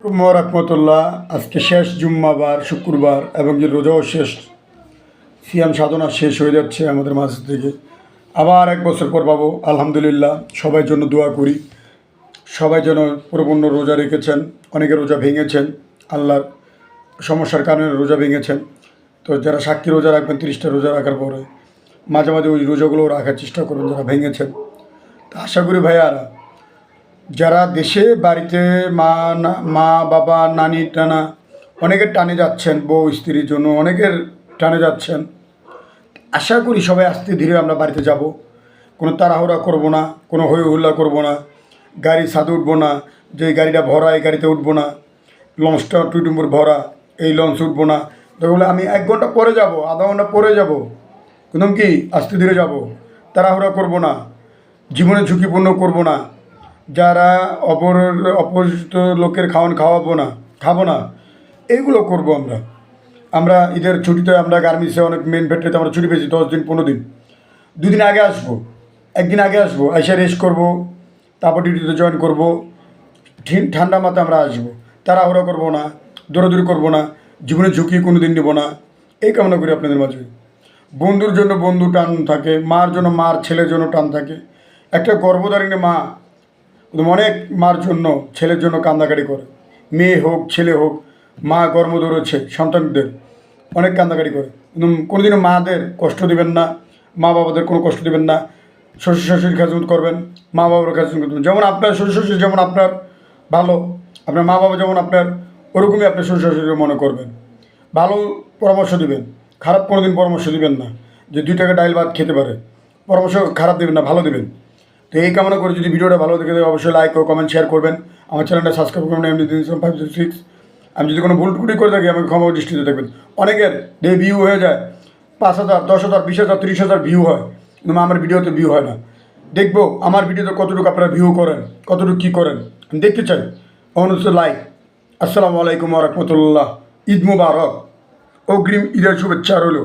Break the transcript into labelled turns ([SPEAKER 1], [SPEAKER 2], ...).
[SPEAKER 1] রহমতুল্লাহ। আজকে শেষ জুম্মাবার শুক্রবার এবং যে রোজাও শেষ, সিয়াম সাধনা শেষ হয়ে যাচ্ছে আমাদের মাঝ থেকে। আবার এক বছর পর পাবো আলহামদুলিল্লাহ। সবাই জন্য দোয়া করি, সবাই যেন পরিপূর্ণ রোজা রেখেছেন। অনেকে রোজা ভেঙেছেন, আল্লাহর সমস্যার কারণে রোজা ভেঙেছেন। তো যারা সাক্ষী রোজা রাখবেন 30টা রোজা রাখার পরে মাঝে মাঝে ওই রোজাগুলো রাখার চেষ্টা করবেন যারা ভেঙেছেন। তো আশা করি ভাইয়ারা, যারা দেশে বাড়িতে মা বাবা নানি টানা অনেকের টানে যাচ্ছেন, বউ স্ত্রীর জন্য অনেকের টানে যাচ্ছেন, আশা করি সবাই আস্তে ধীরে আমরা বাড়িতে যাব। কোনো তাড়াহুড়া করব না, কোনো হই হুল্লা করবো না, গাড়ি ছাদে উঠবো না যে এই গাড়িটা ভরা এই গাড়িতে উঠবো না, লঞ্চটা টুইটুম্বুর ভরা এই লঞ্চ উঠবো না। তাহলে আমি 1 ঘন্টা পরে যাব, আধা ঘন্টা পরে যাব, একদম কি আস্তে ধীরে যাব, তাড়াহুড়া করব না, জীবনে ঝুঁকিপূর্ণ করব না, যারা অপরিচিত লোকের খাবো না, এইগুলো করব আমরা। আমরা ঈদের ছুটিতে আমরা গার্মেন্টসে অনেক মেন ফ্যাক্টরিতে আমরা ছুটি পেয়েছি 10 দিন 15 দিন। 2 দিন আগে আসবো, 1 দিন আগে আসবো, এসে রেস্ট করবো, তারপর ডিউটিতে জয়েন করবো। ঠান্ডা মাথায় আমরা আসবো, তাড়াহুড়ো করবো না, দৌড়াদৌড়ি করবো না, জীবনে ঝুঁকি কোনো দিন নেবো না। এই কামনা করি আপনাদের মাঝে। বন্ধুর জন্য বন্ধু টান থাকে, মার জন্য মার ছেলের জন্য টান থাকে। একটা গর্ভধারিণী মা অনেক মার জন্য ছেলের জন্য কান্দাকাটি করে, মেয়ে হোক ছেলে হোক, মা গর্ভ ধরেছে সন্তানদের অনেক কান্দাকাটি করে। কোনোদিনও মাদের কষ্ট দেবেন না, মা বাবাদের কোনো কষ্ট দেবেন না। শ্বশুর শাশুড়ির খেজমত করবেন, মা বাবার খেজমত করবেন। যেমন আপনার শ্বশুর শাশুড়ি যেমন আপনার ভালো, আপনার মা বাবা যেমন আপনার, ওরকমই আপনার শ্বশুর শাশুড়ি মনে করবেন। ভালো পরামর্শ দেবেন, খারাপ কোনোদিন পরামর্শ দিবেন না যে 2 টাকা ডাইল ভাত খেতে পারে। পরামর্শ খারাপ দেবেন না, ভালো দেবেন। তো এই কামনা করে যদি ভিডিওটা ভালো দেখে দেয় অবশ্যই লাইক ও কমেন্ট শেয়ার করবেন। আমার চ্যানেলটা সাবস্ক্রাইব করবেন। MD506। আমি যদি কোনো ভুল টুটি করে থাকি আমাকে ক্ষমা দৃষ্টিতে দেখবেন। অনেকের ভিউ হয়ে যায় 5,000 10,000 20,000 30,000 ভিউ হয়, কিন্তু আমার ভিডিওতে ভিউ হয় না। দেখবো আমার ভিডিওতে কতটুকু আপনারা ভিউ করেন, কতটুকু কী করেন আমি দেখতে চাই। অনুষ্ঠ লাইক। আসসালামু আলাইকুম ওয়া রাহমাতুল্লাহ। ঈদ মুবারক, অগ্রিম ঈদের শুভেচ্ছা রইল।